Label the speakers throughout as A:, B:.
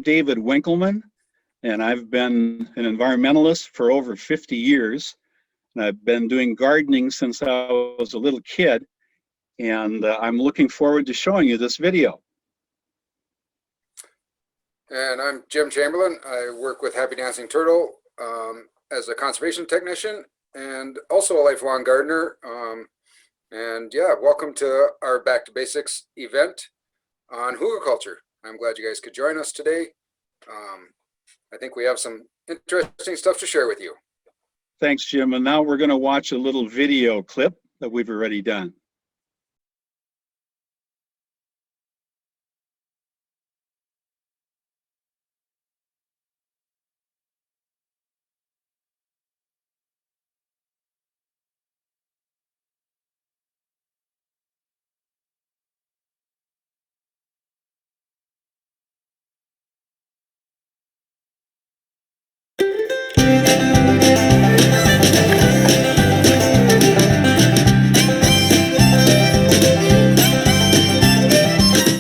A: David Winkleman, and I've been an environmentalist for over 50 years. And I've been doing gardening since I was a little kid, and I'm looking forward to showing you this video.
B: And I'm Jim Chamberlain. I work with Happy Dancing Turtle as a conservation technician and also a lifelong gardener. And yeah, welcome to our Back to Basics event on hugelkultur. I'm glad you guys could join us today. I think we have some interesting stuff to share with you.
A: Thanks, Jim. And now we're going to watch a little video clip that we've already done.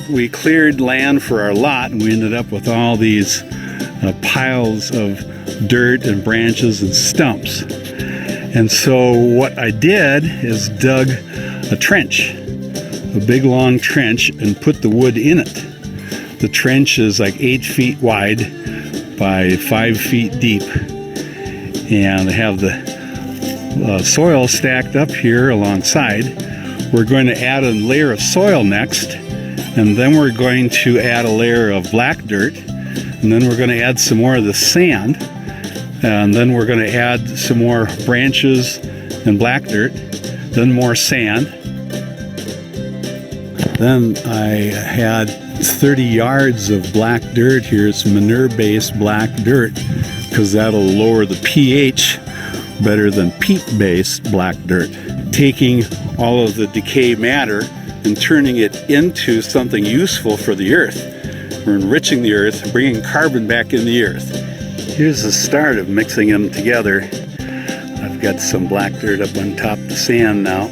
A: We cleared land for our lot, and we ended up with all these piles of dirt and branches and stumps. And so what I did is dug a trench, a big long trench, and put the wood in it. The trench is like 8 feet wide by 5 feet deep, and I have the soil stacked up here alongside. We're going to add a layer of soil next, and then we're going to add a layer of black dirt, and then we're going to add some more of the sand, and then we're going to add some more branches and black dirt, then more sand. Then I had 30 yards of black dirt here. It's manure-based black dirt, because that'll lower the pH better than peat-based black dirt. Taking all of the decay matter and turning it into something useful for the earth. We're enriching the earth, bringing carbon back in the earth. Here's the start of mixing them together. I've got some black dirt up on top of the sand now.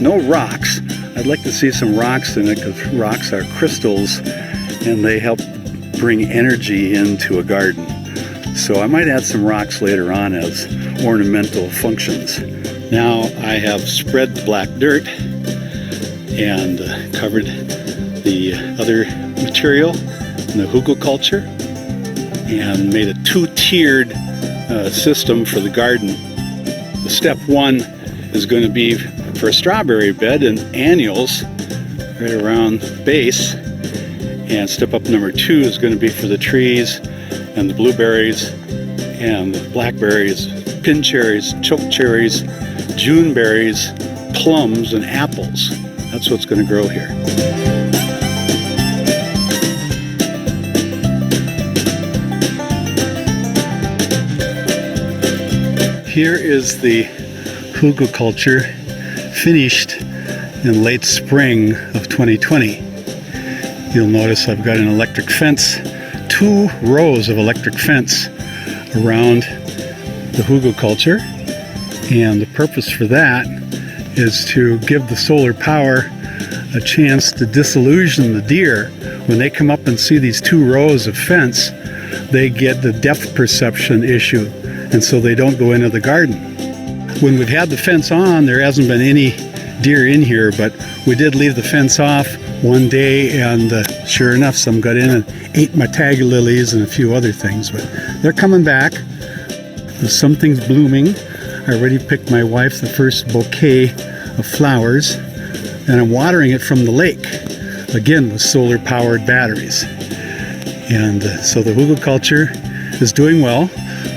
A: No rocks. I'd like to see some rocks in it, because rocks are crystals and they help bring energy into a garden. So I might add some rocks later on as ornamental functions. Now I have spread the black dirt and covered the other material in the hugelkultur and made a 2-tiered system for the garden. The step 1 is going to be for a strawberry bed and annuals right around the base, and step up number 2 is going to be for the trees and the blueberries and the blackberries, pin cherries, choke cherries, June berries, plums, and apples. That's what's going to grow here. Here is the hugelkultur finished in late spring of 2020. You'll notice I've got an electric fence, 2 rows of electric fence around the hugelkultur, and the purpose for that is to give the solar power a chance to disillusion the deer. When they come up and see these 2 rows of fence, they get the depth perception issue, and so they don't go into the garden. When we've had the fence on, there hasn't been any deer in here, but we did leave the fence off one day, and sure enough, some got in and ate my tiger lilies and a few other things, but they're coming back. Something's blooming. I already picked my wife the first bouquet of flowers, and I'm watering it from the lake, again with solar powered batteries. And so the hugelkultur is doing well.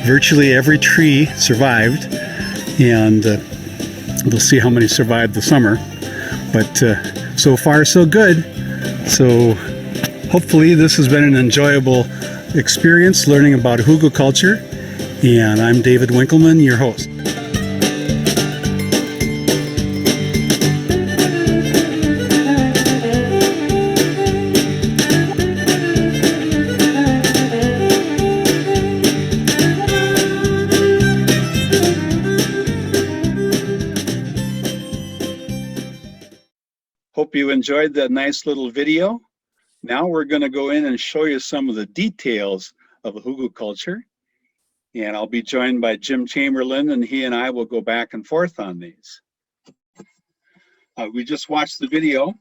A: Virtually every tree survived, and we'll see how many survived the summer, but so far so good. So hopefully this has been an enjoyable experience learning about hugelkultur, and I'm David Winkleman, your host. Hope you enjoyed that nice little video. Now we're going to go in and show you some of the details of a hugelkultur. And I'll be joined by Jim Chamberlain, and he and I will go back and forth on these. We just watched the video.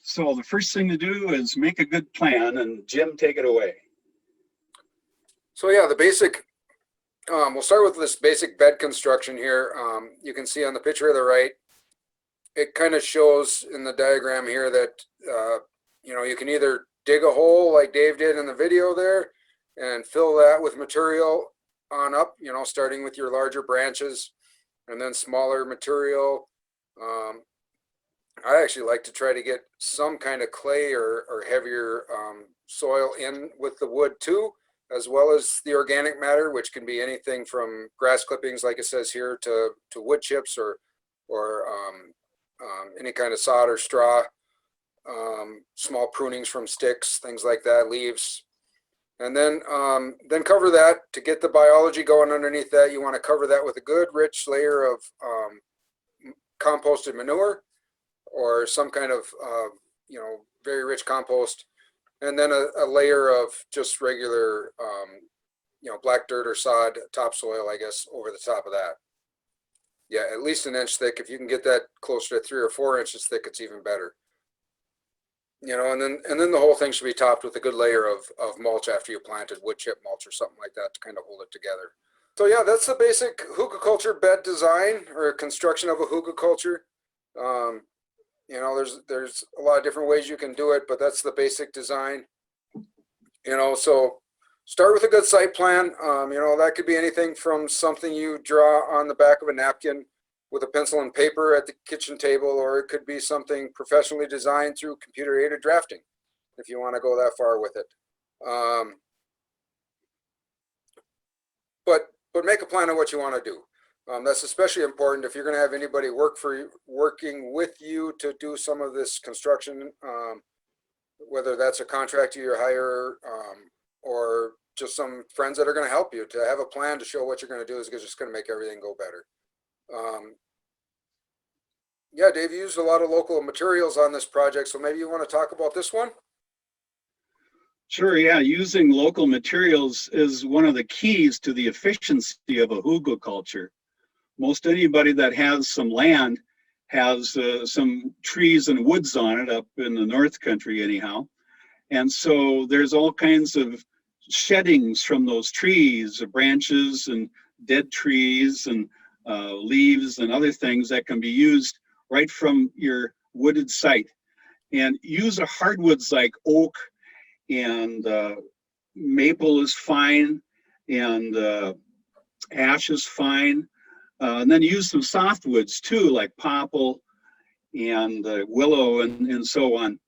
A: So the first thing to do is make a good plan, and Jim, take it away.
B: So yeah, the basic, we'll start with this basic bed construction here. You can see on the picture to the right, it kind of shows in the diagram here that, you can either dig a hole like Dave did in the video there and fill that with material on up, starting with your larger branches and then smaller material. I actually like to try to get some kind of clay or heavier soil in with the wood too, as well as the organic matter, which can be anything from grass clippings, like it says here, to wood chips or any kind of sod or straw, small prunings from sticks, things like that, leaves. And then cover that to get the biology going underneath that. You want to cover that with a good rich layer of composted manure or some kind of, very rich compost. And then a layer of just regular, black dirt or sod, topsoil, I guess, over the top of that. Yeah, at least an inch thick. If you can get that closer to 3 or 4 inches thick, it's even better. And then the whole thing should be topped with a good layer of mulch after you planted, wood chip mulch or something like that to kind of hold it together. So yeah, that's the basic hugelkultur bed design or construction of a hugelkultur. There's a lot of different ways you can do it, but that's the basic design. So start with a good site plan. That could be anything from something you draw on the back of a napkin with a pencil and paper at the kitchen table, or it could be something professionally designed through computer-aided drafting, if you want to go that far with it. But make a plan of what you want to do. That's especially important if you're going to have anybody working with you to do some of this construction, whether that's a contractor you hire or just some friends that are going to help you. To have a plan to show what you're going to do is just going to make everything go better. Yeah, Dave, you used a lot of local materials on this project, so maybe you want to talk about this one?
A: Sure, yeah. Using local materials is one of the keys to the efficiency of a hugelkultur. Most anybody that has some land has some trees and woods on it up in the North Country anyhow. And so there's all kinds of sheddings from those trees, branches and dead trees and leaves and other things that can be used right from your wooded site. And use a hardwoods like oak and maple is fine, and ash is fine. And then use some softwoods too, like popple and willow and so on.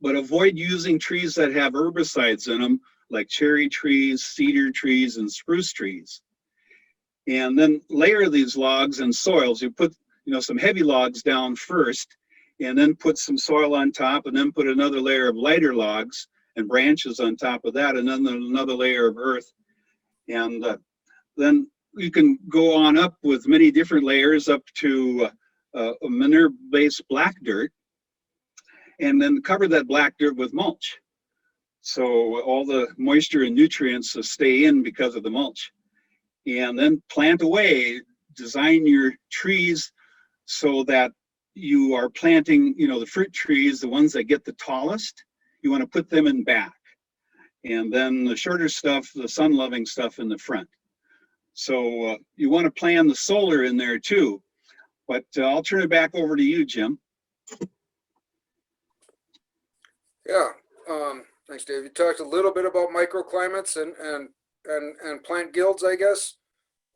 A: But avoid using trees that have herbicides in them, like cherry trees, cedar trees, and spruce trees. And then layer these logs in soils. You put some heavy logs down first, and then put some soil on top, and then put another layer of lighter logs and branches on top of that, and then another layer of earth. And then you can go on up with many different layers up to a manure-based black dirt, and then cover that black dirt with mulch. So all the moisture and nutrients stay in because of the mulch. And then plant away, design your trees so that you are planting, the fruit trees, the ones that get the tallest, you want to put them in back. And then the shorter stuff, the sun-loving stuff in the front. So you want to plan the solar in there too. But I'll turn it back over to you, Jim.
B: Yeah, thanks, Dave. You talked a little bit about microclimates and plant guilds, I guess.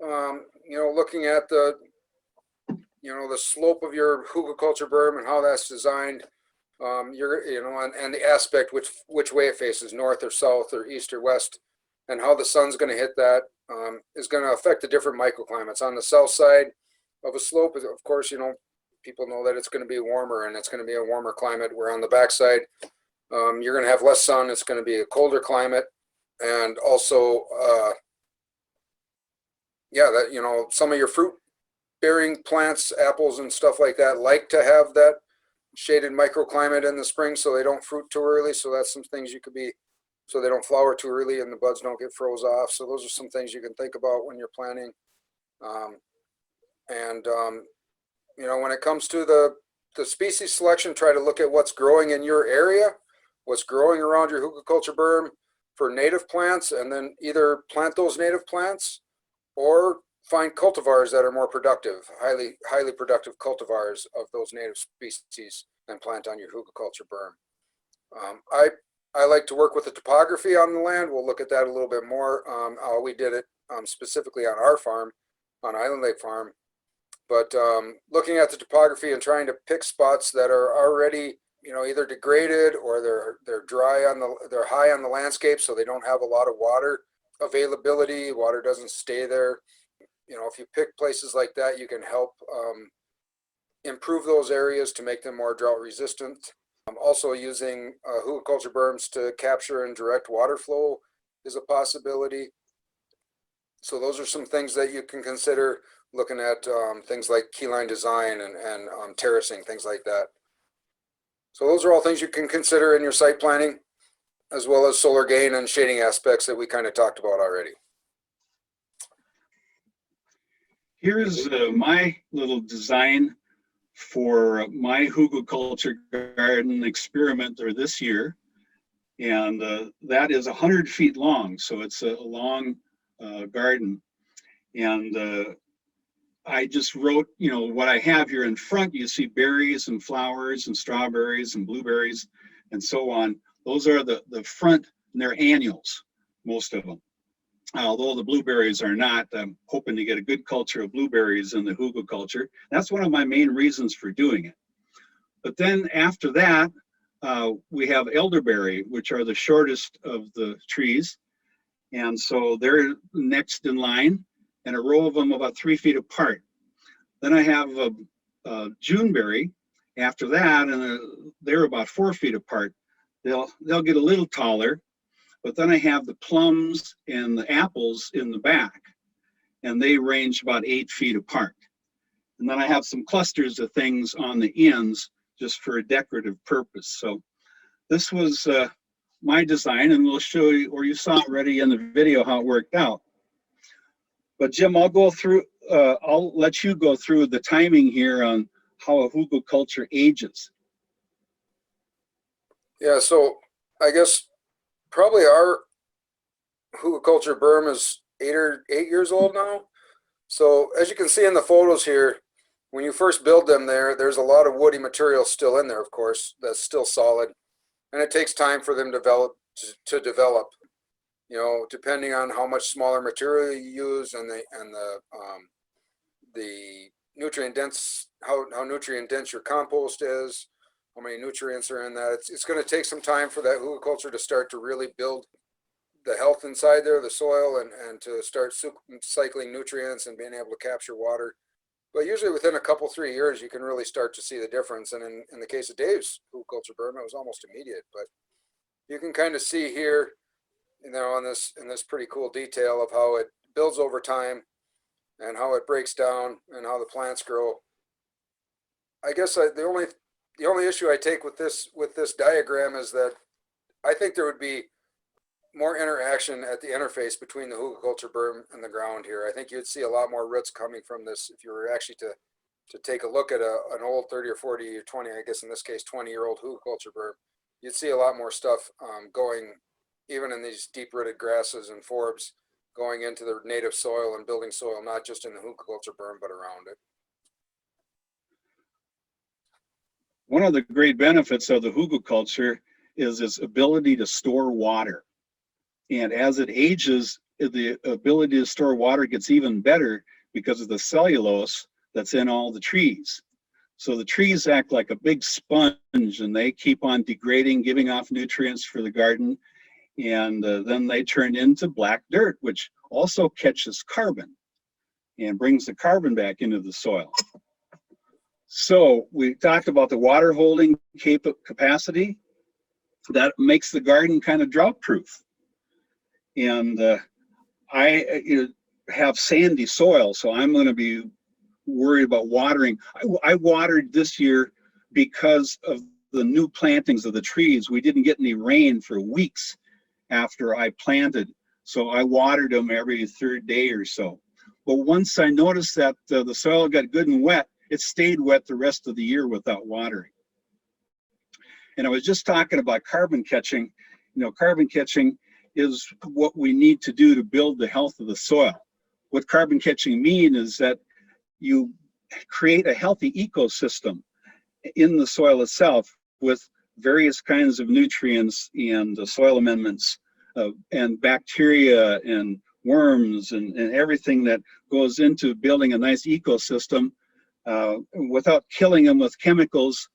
B: Looking at the slope of your hugelkultur berm and how that's designed, and the aspect which way it faces, north or south or east or west, and how the sun's going to hit that is going to affect the different microclimates. On the south side of a slope, of course, people know that it's going to be warmer and it's going to be a warmer climate. Where on the backside, you're going to have less sun. It's going to be a colder climate, and also, some of your fruit bearing plants, apples and stuff like that, like to have that shaded microclimate in the spring so they don't fruit too early. So that's some things you could be, so they don't flower too early and the buds don't get froze off. So those are some things you can think about when you're planting. Um, and you know, when it comes to the species selection, try to look at what's growing in your area, what's growing around your hugelkultur berm for native plants, and then either plant those native plants or find cultivars that are more productive, highly productive cultivars of those native species, and plant on your hugelkultur berm. I like to work with the topography on the land. We'll look at that a little bit more. How we did it specifically on our farm, on Island Lake Farm. But looking at the topography and trying to pick spots that are already, you know, either degraded or they're they're high on the landscape, so they don't have a lot of water availability. Water doesn't stay there. You know, if you pick places like that, you can help improve those areas to make them more drought resistant. Also using hugelkultur berms to capture and direct water flow is a possibility. So those are some things that you can consider looking at, things like keyline design and terracing, things like that. So those are all things you can consider in your site planning, as well as solar gain and shading aspects that we kind of talked about already.
A: Here's my little design for my Hugelkultur Garden experiment this year. And that is 100 feet long, so it's a long garden. And I just wrote, you know, what I have here in front. You see berries and flowers and strawberries and blueberries and so on. Those are the front, and they're annuals, most of them. Although the blueberries are not, I'm hoping to get a good culture of blueberries in the hugelkultur. That's one of my main reasons for doing it. But then after that, we have elderberry, which are the shortest of the trees. And so they're next in line, and a row of them about 3 feet apart. Then I have a Juneberry after that, and they're about 4 feet apart. They'll get a little taller, but then I have the plums and the apples in the back, and they range about 8 feet apart. And then I have some clusters of things on the ends just for a decorative purpose. So this was my design, and we'll show you, or you saw already in the video, how it worked out. But Jim, I'll let you go through the timing here on how a hugelkultur ages.
B: Yeah, so I guess probably our hugelkultur berm is 8 years old now. So as you can see in the photos here, when you first build them there's a lot of woody material still in there, of course, that's still solid. And it takes time for them to develop, you know, depending on how much smaller material you use and the nutrient dense, how nutrient dense your compost is, how many nutrients are in that. It's going to take some time for that hugelkultur to start to really build the health inside there, the soil, and to start cycling nutrients and being able to capture water. But usually within a couple, 3 years, you can really start to see the difference. And in the case of Dave's hugelkultur berm, it was almost immediate. But you can kind of see here, you know, in this pretty cool detail of how it builds over time and how it breaks down and how the plants grow. I guess the only issue I take with this diagram is that I think there would be more interaction at the interface between the hugelkultur berm and the ground here. I think you'd see a lot more roots coming from this if you were actually to take a look at an old 30 or 40 or 20, I guess in this case 20-year-old hugelkultur berm. You'd see a lot more stuff going, even in these deep-rooted grasses and forbs, going into the native soil and building soil, not just in the hugelkultur berm, but around it.
A: One of the great benefits of the hugelkultur is its ability to store water. And as it ages, the ability to store water gets even better because of the cellulose that's in all the trees. So the trees act like a big sponge, and they keep on degrading, giving off nutrients for the garden. And then they turn into black dirt, which also catches carbon and brings the carbon back into the soil. So we talked about the water holding capacity. That makes the garden kind of drought proof. And I have sandy soil, so I'm going to be worried about watering. I watered this year because of the new plantings of the trees, we didn't get any rain for weeks after I planted. So I watered them every third day or so. But once I noticed that the soil got good and wet, it stayed wet the rest of the year without watering. And I was just talking about carbon catching. You know, carbon catching is what we need to do to build the health of the soil. What carbon catching means is that you create a healthy ecosystem in the soil itself with various kinds of nutrients and soil amendments and bacteria and worms and everything that goes into building a nice ecosystem without killing them with chemicals.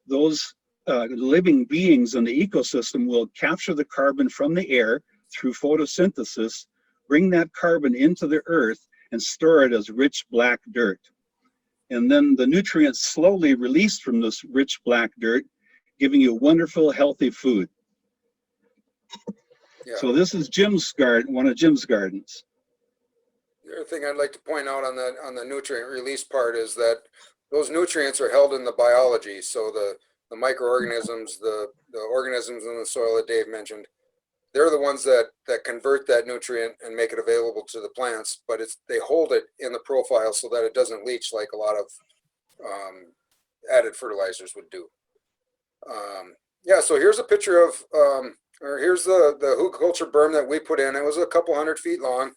A: Those living beings in the ecosystem will capture the carbon from the air through photosynthesis, bring that carbon into the earth and store it as rich black dirt. And then the nutrients slowly released from this rich black dirt, giving you wonderful, healthy food.
B: Yeah.
A: So this is Jim's garden, one of Jim's gardens.
B: The other thing I'd like to point out on the nutrient release part is that those nutrients are held in the biology. So the microorganisms, the organisms in the soil that Dave mentioned, they're the ones that convert that nutrient and make it available to the plants, but they hold it in the profile so that it doesn't leach like a lot of added fertilizers would do. Yeah, so here's a picture of, or here's the Hugelkultur berm that we put in. It was a couple 100 feet long.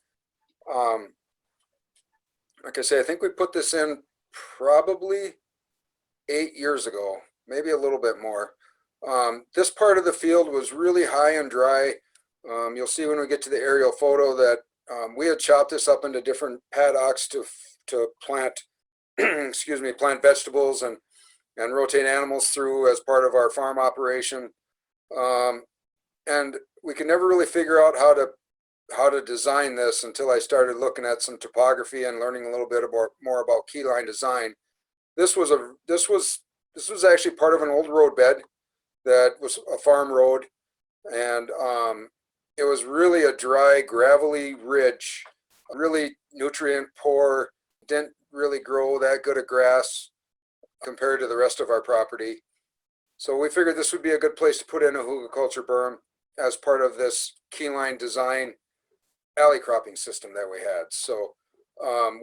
B: Like I say, I think we put this in probably 8 years ago, maybe a little bit more. This part of the field was really high and dry. You'll see when we get to the aerial photo that we had chopped this up into different paddocks to plant, excuse me, plant vegetables and rotate animals through as part of our farm operation. And we could never really figure out how to design this until I started looking at some topography and learning a little bit more about keyline design. This was actually part of an old road bed that was a farm road, and it was really a dry, gravelly ridge, really nutrient poor, didn't really grow that good of grass compared to the rest of our property. So we figured this would be a good place to put in a Hugelkultur berm as part of this keyline design alley cropping system that we had. So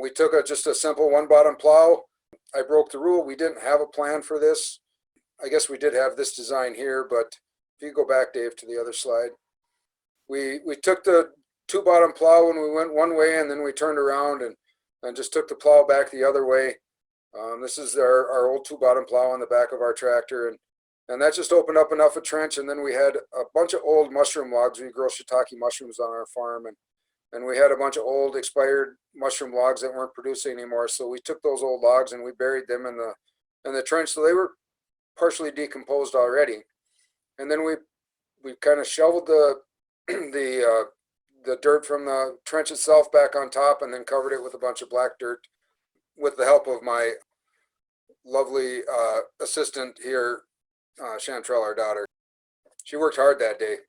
B: we took just a simple one bottom plow. I broke the rule. We didn't have a plan for this. I guess we did have this design here, but if you go back, Dave, to the other slide, we took the two bottom plow when we went one way, and then we turned around and just took the plow back the other way. This is our old two bottom plow on the back of our tractor, and that just opened up enough a trench. And then we had a bunch of old mushroom logs. We grow shiitake mushrooms on our farm, and we had a bunch of old expired mushroom logs that weren't producing anymore. So we took those old logs and we buried them in the trench. So they were partially decomposed already. And then we kind of shoveled the dirt from the trench itself back on top, and then covered it with a bunch of black dirt with the help of my lovely assistant here, Chantrell, our daughter. She worked hard that day.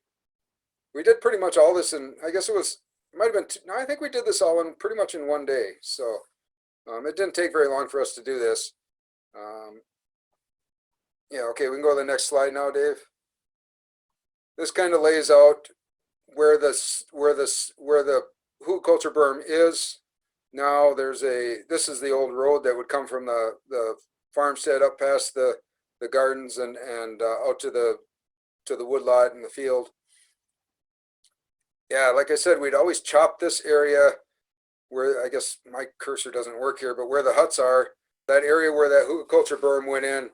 B: We did pretty much all this in, I guess it might have been, no, I think we did this all in pretty much in one day. So it didn't take very long for us to do this. Yeah, okay, we can go to the next slide now, Dave. This kind of lays out where the Hugelkultur berm is. Now this is the old road that would come from the farmstead up past the gardens and out to the woodlot and the field. Yeah, like I said, we'd always chop this area where, I guess my cursor doesn't work here, but where the huts are, that area where that Hugelkultur berm went in,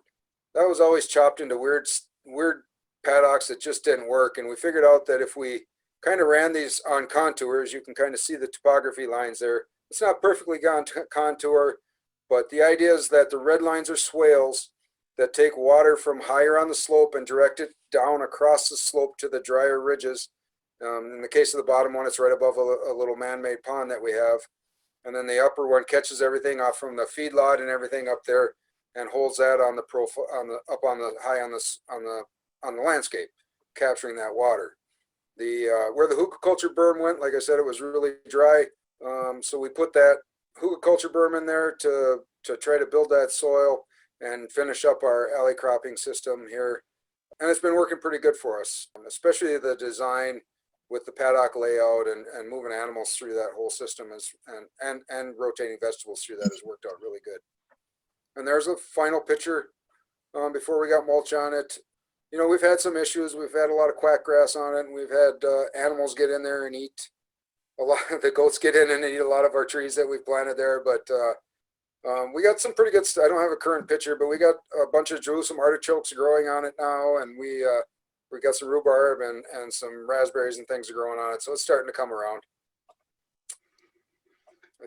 B: that was always chopped into weird paddocks that just didn't work. And we figured out that if we kind of ran these on contours, you can kind of see the topography lines there. It's not perfectly contour, but the idea is that the red lines are swales that take water from higher on the slope and direct it down across the slope to the drier ridges. In the case of the bottom one, it's right above a little man-made pond that we have. And then the upper one catches everything off from the feedlot and everything up there and holds that on the profile, on the landscape, capturing that water. Where the Hugelkultur berm went, like I said, it was really dry. So we put that Hugelkultur berm in there to try to build that soil. and finish up our alley cropping system here. And it's been working pretty good for us, especially the design with the paddock layout and moving animals through that whole system and rotating vegetables through that has worked out really good. And there's a final picture before we got mulch on it. You know, we've had some issues. We've had a lot of quack grass on it, and we've had animals get in there and eat a lot. The goats get in and eat a lot of our trees that we've planted there. But we got some pretty good stuff. I don't have a current picture, but we got a bunch of Jerusalem artichokes growing on it now, and we got some rhubarb and some raspberries and things are growing on it. So it's starting to come around.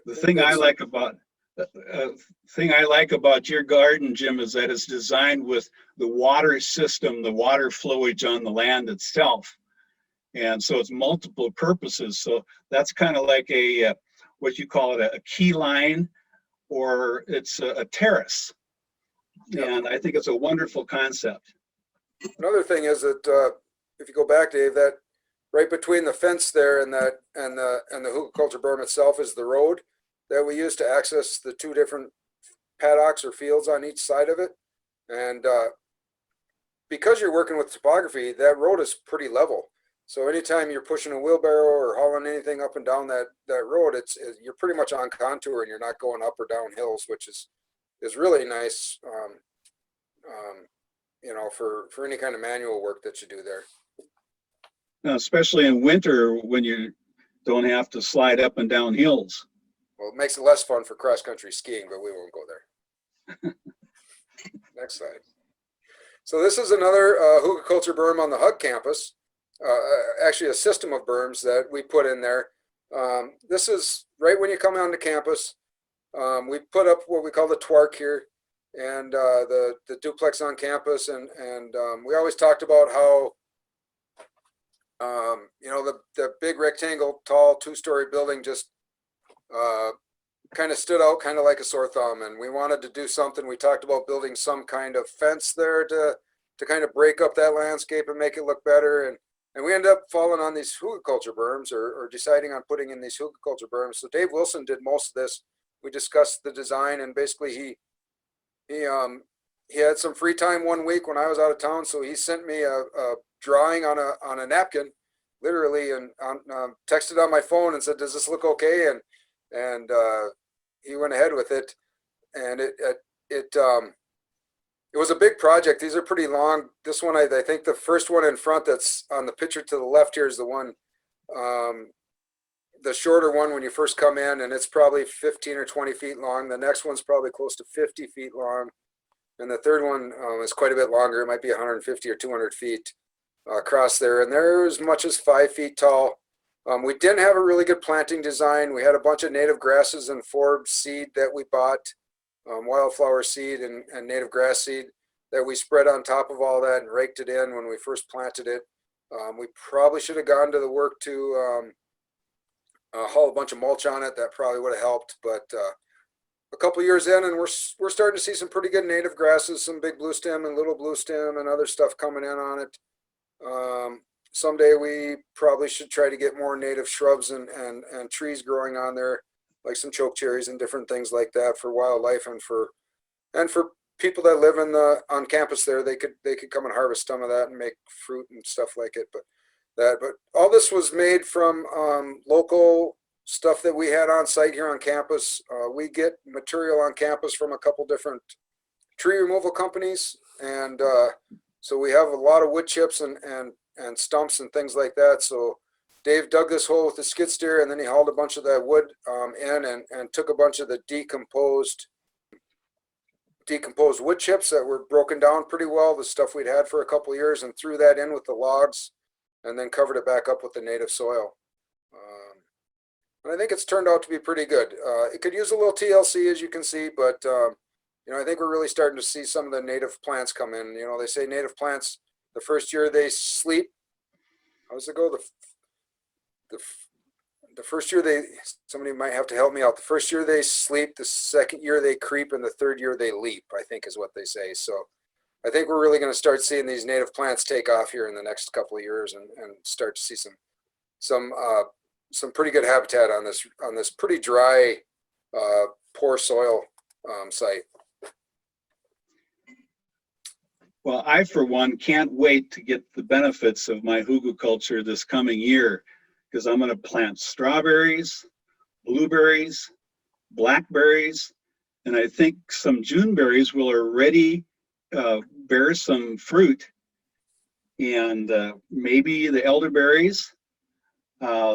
C: The thing I like about your garden, Jim, is that it's designed with the water system, the water flowage on the land itself. And so it's multiple purposes. So that's kind of like a, what you call it, a key line, or it's a terrace. Yep. And I think it's a wonderful concept.
B: Another thing is that if you go back, Dave, that right between the fence there and the Hugelkultur berm itself is the road that we use to access the two different paddocks or fields on each side of it. And because you're working with topography, that road is pretty level. So anytime you're pushing a wheelbarrow or hauling anything up and down that road, you're pretty much on contour and you're not going up or down hills, which is really nice, you know, for any kind of manual work that you do there.
C: Now, especially in winter when you don't have to slide up and down hills.
B: Well, it makes it less fun for cross-country skiing, but we won't go there. Next slide. So this is another Hugelkultur berm on the Hug campus. Actually a system of berms that we put in there. This is right when you come onto campus. We put up what we call the twark here and the duplex on campus, and we always talked about how you know, the big rectangle tall two-story building just kind of stood out kind of like a sore thumb, and we wanted to do something. We talked about building some kind of fence there to kind of break up that landscape and make it look better, and we ended up falling on these Hugelkultur berms or deciding on putting in these Hugelkultur berms. So Dave Wilson did most of this. We discussed the design, and basically he had some free time one week when I was out of town, so he sent me a drawing on a napkin, literally, and texted on my phone and said, "Does this look okay?" And he went ahead with it, and it was a big project. These are pretty long. This one, I think the first one in front that's on the picture to the left here is the one, the shorter one when you first come in, and it's probably 15 or 20 feet long. The next one's probably close to 50 feet long. And the third one is quite a bit longer. It might be 150 or 200 feet across there. And they're as much as 5 feet tall. We didn't have a really good planting design. We had a bunch of native grasses and Forbes seed that we bought, wildflower seed and native grass seed that we spread on top of all that and raked it in when we first planted it. We probably should have gone to the work to haul a bunch of mulch on it. That probably would have helped. But a couple years in, and we're starting to see some pretty good native grasses, some big blue stem and little blue stem and other stuff coming in on it. Someday we probably should try to get more native shrubs and trees growing on there, like some choke cherries and different things like that for wildlife and for people that live on campus there. They could come and harvest some of that and make fruit and stuff like it. But all this was made from local stuff that we had on site here on campus. We get material on campus from a couple different tree removal companies, and so we have a lot of wood chips and stumps and things like that. So Dave dug this hole with the skid steer, and then he hauled a bunch of that wood in and took a bunch of the decomposed wood chips that were broken down pretty well, the stuff we'd had for a couple of years, and threw that in with the logs, and then covered it back up with the native soil. And I think it's turned out to be pretty good. It could use a little TLC, as you can see, but you know, I think we're really starting to see some of the native plants come in. You know, they say native plants, the first year they sleep. How does it go? The first year somebody might have to help me out. The first year they sleep, the second year they creep, and the third year they leap, I think is what they say. So I think we're really going to start seeing these native plants take off here in the next couple of years and start to see some pretty good habitat on this pretty dry, poor soil site.
C: Well, I, for one, can't wait to get the benefits of my hugelkultur this coming year, because I'm going to plant strawberries, blueberries, blackberries, and I think some Juneberries will already bear some fruit, and maybe the elderberries.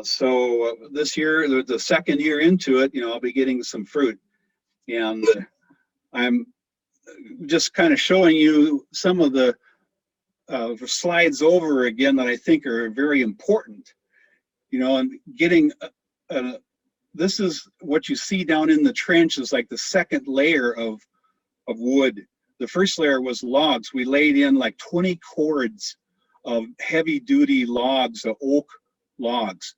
C: So this year, the second year into it, I'll be getting some fruit. And I'm just kind of showing you some of the slides over again that I think are very important, and getting this is what you see down in the trench is like the second layer of wood. The first layer was logs. We laid in like 20 cords of heavy duty logs, oak logs.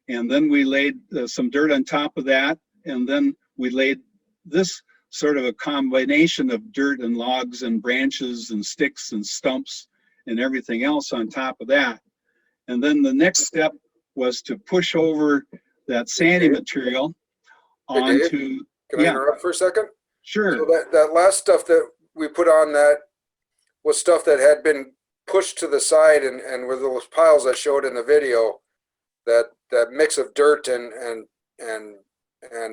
C: And then we laid some dirt on top of that. And then we laid this sort of a combination of dirt and logs and branches and sticks and stumps and everything else on top of that. And then the next step was to push over that sandy material onto.
B: Can I interrupt for a second?
C: Sure.
B: So that last stuff that we put on that was stuff that had been pushed to the side, and with those piles I showed in the video, that mix of dirt and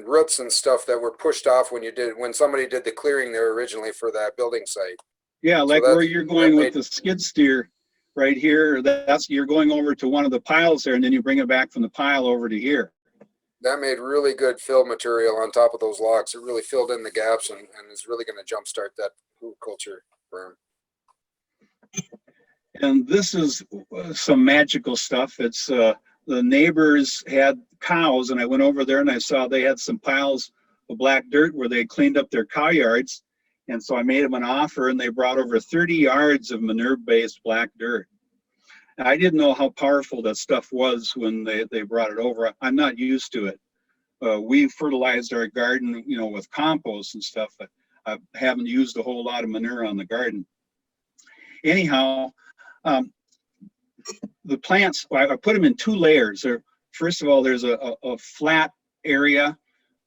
B: roots and stuff that were pushed off when somebody did the clearing there originally for that building site.
C: Yeah, like where you're going with the skid steer right here, you're going over to one of the piles there, and then you bring it back from the pile over to here.
B: That made really good fill material on top of those logs. It really filled in the gaps and is really going to jumpstart that hugelkultur berm.
C: And this is some magical stuff. It's the neighbors had cows, and I went over there and I saw they had some piles of black dirt where they cleaned up their cow yards. And so I made them an offer, and they brought over 30 yards of manure-based black dirt. I didn't know how powerful that stuff was when they brought it over. I'm not used to it. We fertilized our garden, with compost and stuff, but I haven't used a whole lot of manure on the garden. Anyhow, the plants, I put them in 2 layers. First of all, there's a flat area,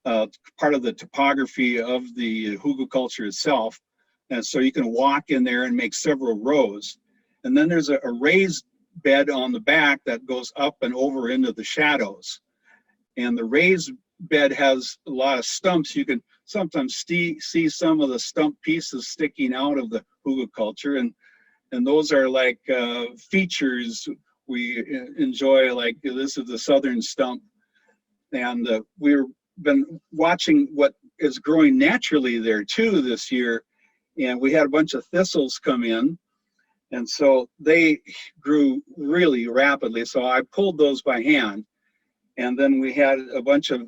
C: part of the topography of the hugelkultur itself. And so you can walk in there and make several rows. And then there's a raised bed on the back that goes up and over into the shadows. And the raised bed has a lot of stumps. You can sometimes see some of the stump pieces sticking out of the hugelkultur, and those are like features we enjoy. Like this is the southern stump, and we've been watching what is growing naturally there too this year, and we had a bunch of thistles come in. And so they grew really rapidly. So I pulled those by hand. And then we had a bunch of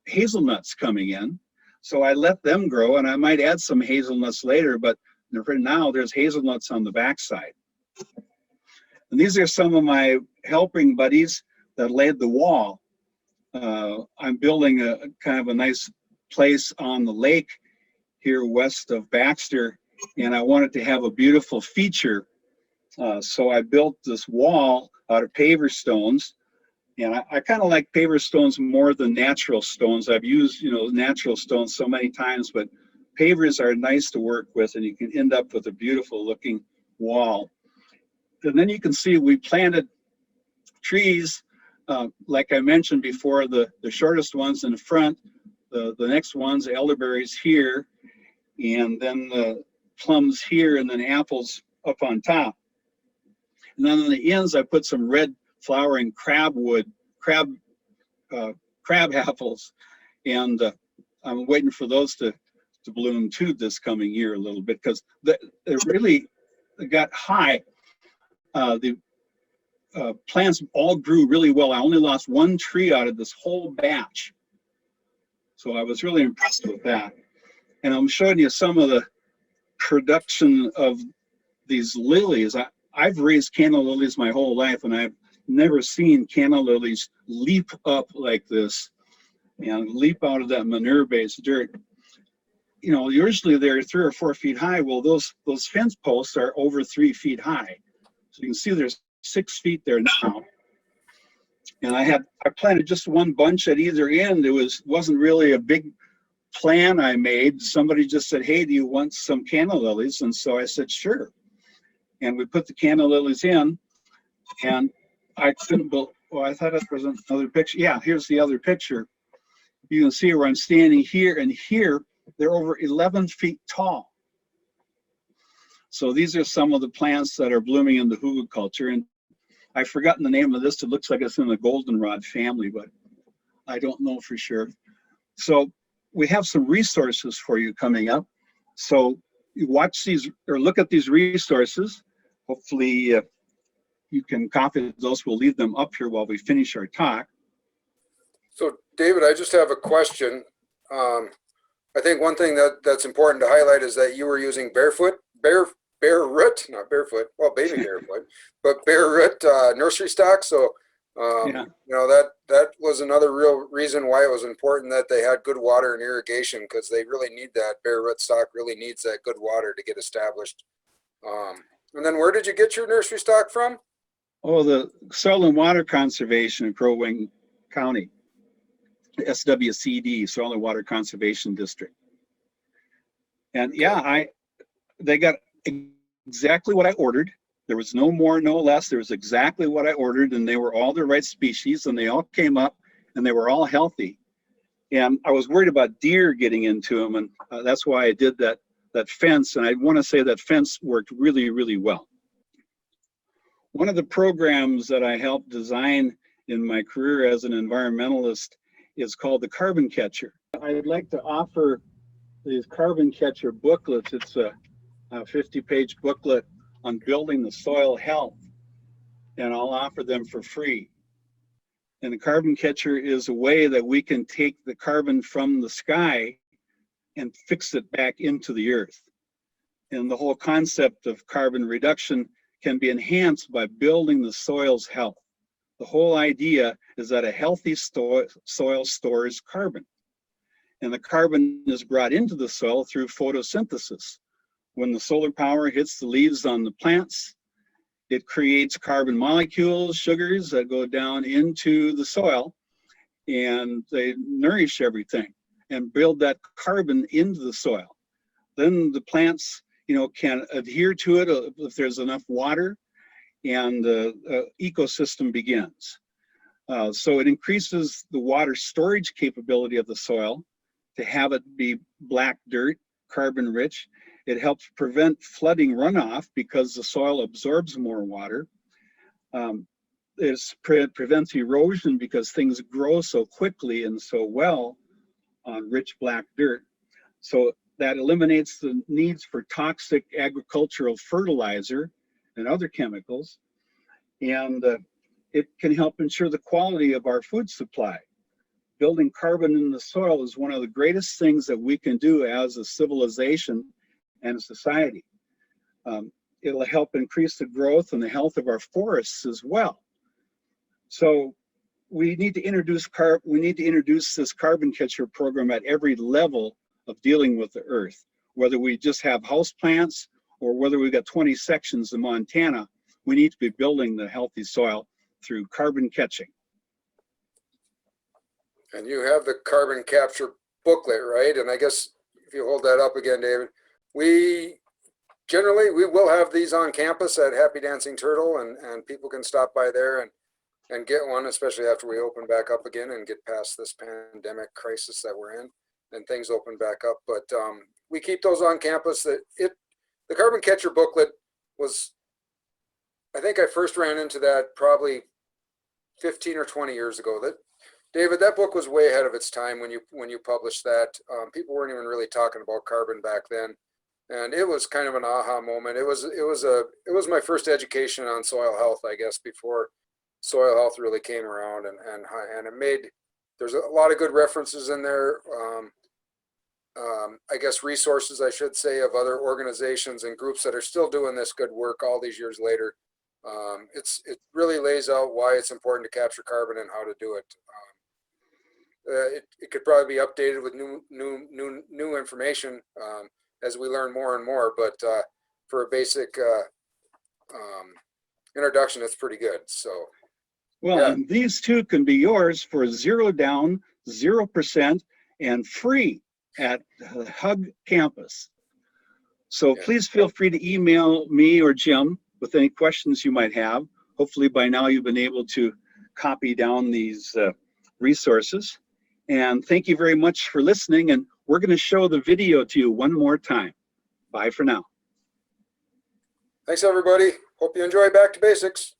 C: hazelnuts coming in. So I let them grow, and I might add some hazelnuts later, but for now there's hazelnuts on the backside. And these are some of my helping buddies that laid the wall. I'm building a kind of a nice place on the lake here west of Baxter, and I wanted to have a beautiful feature. So I built this wall out of paver stones, and I kind of like paver stones more than natural stones. I've used, natural stones so many times, but pavers are nice to work with, and you can end up with a beautiful looking wall. And then you can see we planted trees, like I mentioned before, the shortest ones in the front, the next ones, elderberries here, and then the plums here, and then apples up on top. And then on the ends, I put some red flowering crab apples, and I'm waiting for those to bloom too this coming year a little bit, because they really got high. The plants all grew really well. I only lost 1 tree out of this whole batch, so I was really impressed with that. And I'm showing you some of the production of these lilies. I've raised canna lilies my whole life, and I've never seen canna lilies leap up like this and leap out of that manure-based dirt. Usually they're 3 or 4 feet high. Well, those fence posts are over 3 feet high. So you can see there's 6 feet there now. And I planted just 1 bunch at either end. It wasn't really a big plan I made. Somebody just said, "Hey, do you want some canna lilies?" And so I said, "Sure." And we put the canna lilies in, and I couldn't believe, well, I thought it was another picture. Yeah, here's the other picture. You can see where I'm standing here, and here they're over 11 feet tall. So these are some of the plants that are blooming in the hugelkultur. And I've forgotten the name of this. It looks like it's in the goldenrod family, but I don't know for sure. So we have some resources for you coming up. So you watch these or look at these resources. Hopefully you can copy those. We'll leave them up here while we finish our talk.
B: So David, I just have a question. I think one thing that's important to highlight is that you were using bare root, not barefoot, well, baby barefoot, but bare root nursery stock. So,
C: Yeah.
B: you know, that was another real reason why it was important that they had good water and irrigation, because they really need that. Bare root stock really needs that good water to get established. And then where did you get your nursery stock from?
C: Oh, the Soil and Water Conservation in Crow Wing County, SWCD, Soil and Water Conservation District. And yeah, they got exactly what I ordered. There was no more, no less. There was exactly what I ordered, and they were all the right species, and they all came up, and they were all healthy. And I was worried about deer getting into them, and that's why I did that fence. And I want to say that fence worked really, really well. One of the programs that I helped design in my career as an environmentalist is called the Carbon Catcher. I'd like to offer these Carbon Catcher booklets. It's a 50-page booklet on building the soil health, and I'll offer them for free. And the Carbon Catcher is a way that we can take the carbon from the sky and fix it back into the earth. And the whole concept of carbon reduction can be enhanced by building the soil's health. The whole idea is that a healthy soil stores carbon, and the carbon is brought into the soil through photosynthesis. When the solar power hits the leaves on the plants, it creates carbon molecules, sugars that go down into the soil, and they nourish everything and build that carbon into the soil. Then the plants, can adhere to it if there's enough water, and the ecosystem begins. So it increases the water storage capability of the soil to have it be black dirt, carbon rich. It helps prevent flooding runoff because the soil absorbs more water. It prevents erosion because things grow so quickly and so well on rich black dirt. So that eliminates the needs for toxic agricultural fertilizer and other chemicals. And it can help ensure the quality of our food supply. Building carbon in the soil is one of the greatest things that we can do as a civilization and a society. It'll help increase the growth and the health of our forests as well. So we need to introduce this carbon catcher program at every level of dealing with the earth, whether we just have house plants or whether we've got 20 sections in Montana. We need to be building the healthy soil through carbon catching.
B: And you have the carbon capture booklet, right? And I guess if you hold that up again, David, we will have these on campus at Happy Dancing Turtle, and people can stop by there and get one, especially after we open back up again and get past this pandemic crisis that we're in and things open back up. But we keep those on campus. The carbon catcher booklet was, I think I first ran into that probably 15 or 20 years ago. David, that book was way ahead of its time when you published that. People weren't even really talking about carbon back then, and it was kind of an aha moment. It was my first education on soil health, I guess, before soil health really came around, and it made, there's a lot of good references in there. I guess resources, I should say, of other organizations and groups that are still doing this good work all these years later. It really lays out why it's important to capture carbon and how to do it. It could probably be updated with new information as we learn more and more, but for a basic introduction, it's pretty good. So,
C: well,
B: yeah.
C: And these two can be yours for 0 down, 0%, and free at Hug Campus. So please feel free to email me or Jim with any questions you might have. Hopefully by now you've been able to copy down these resources. And thank you very much for listening. And we're going to show the video to you one more time. Bye for now.
B: Thanks, everybody. Hope you enjoy Back to Basics.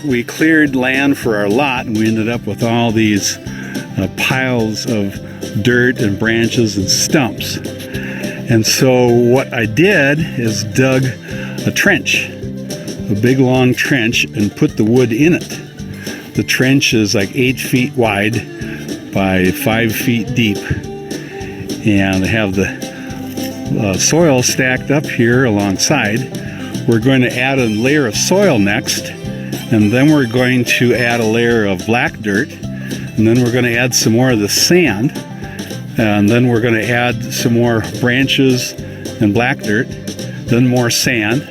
A: We cleared land for our lot, and we ended up with all these piles of dirt and branches and stumps. And so what I did is dug a trench, a big long trench, and put the wood in it. The trench is like 8 feet wide by 5 feet deep, and I have the soil stacked up here alongside. We're going to add a layer of soil next, and then we're going to add a layer of black dirt, and then we're going to add some more of the sand, and then we're going to add some more branches and black dirt, then more sand.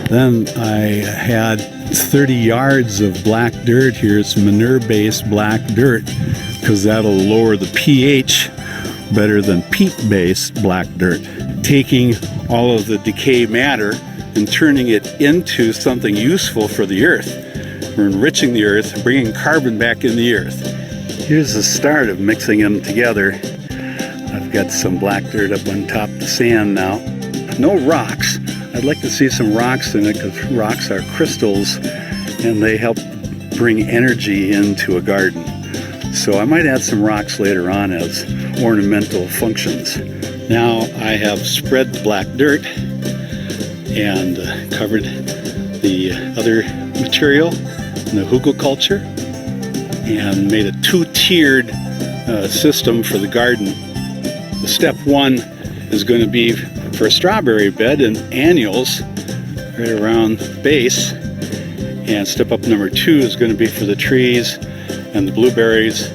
A: Then I had 30 yards of black dirt here. It's manure-based black dirt, because that'll lower the pH better than peat-based black dirt. Taking all of the decay matter and turning it into something useful for the earth. We're enriching the earth, bringing carbon back in the earth. Here's the start of mixing them together. I've got some black dirt up on top of the sand now. No rocks. I'd like to see some rocks in it, because rocks are crystals and they help bring energy into a garden. So I might add some rocks later on as ornamental functions. Now I have spread the black dirt and covered the other material in the Hugelkultur and made a 2-tiered system for the garden. The step 1 is going to be for a strawberry bed and annuals right around the base, and step up number 2 is going to be for the trees and the blueberries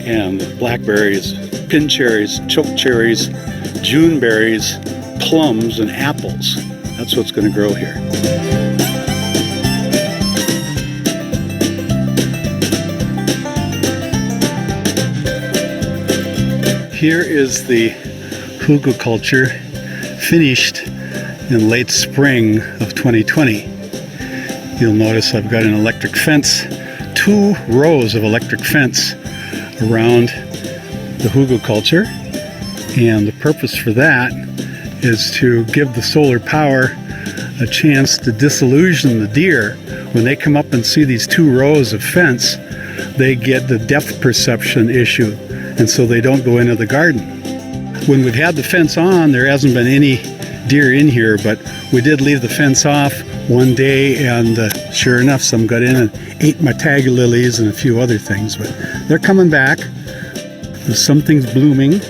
A: and the blackberries, pin cherries, choke cherries, June berries, plums, and apples. That's what's going to grow here. Here is the Hugelkultur, finished in late spring of 2020. You'll notice I've got an electric fence, 2 rows of electric fence around the Hugelkultur, and the purpose for that is to give the solar power a chance to disillusion the deer. When they come up and see these 2 rows of fence, they get the depth perception issue, and so they don't go into the garden. When we've had the fence on, there hasn't been any deer in here, but we did leave the fence off one day, and sure enough, some got in and ate my tiger lilies and a few other things, but they're coming back. Something's blooming.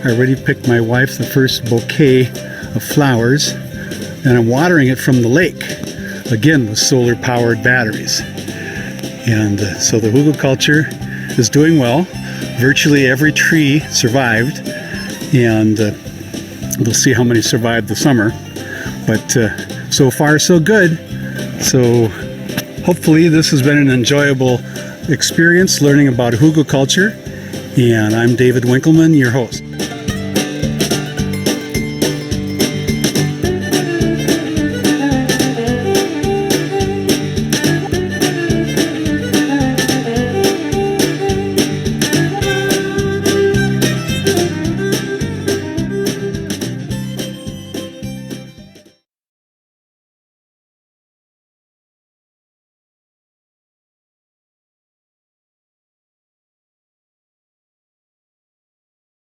A: I already picked my wife the first bouquet of flowers, and I'm watering it from the lake, again with solar powered batteries. And so the Hugelkultur is doing well. Virtually every tree survived, and we'll see how many survived the summer, but so far so good. So hopefully this has been an enjoyable experience learning about Hugelkultur, and I'm David Winkleman, your host.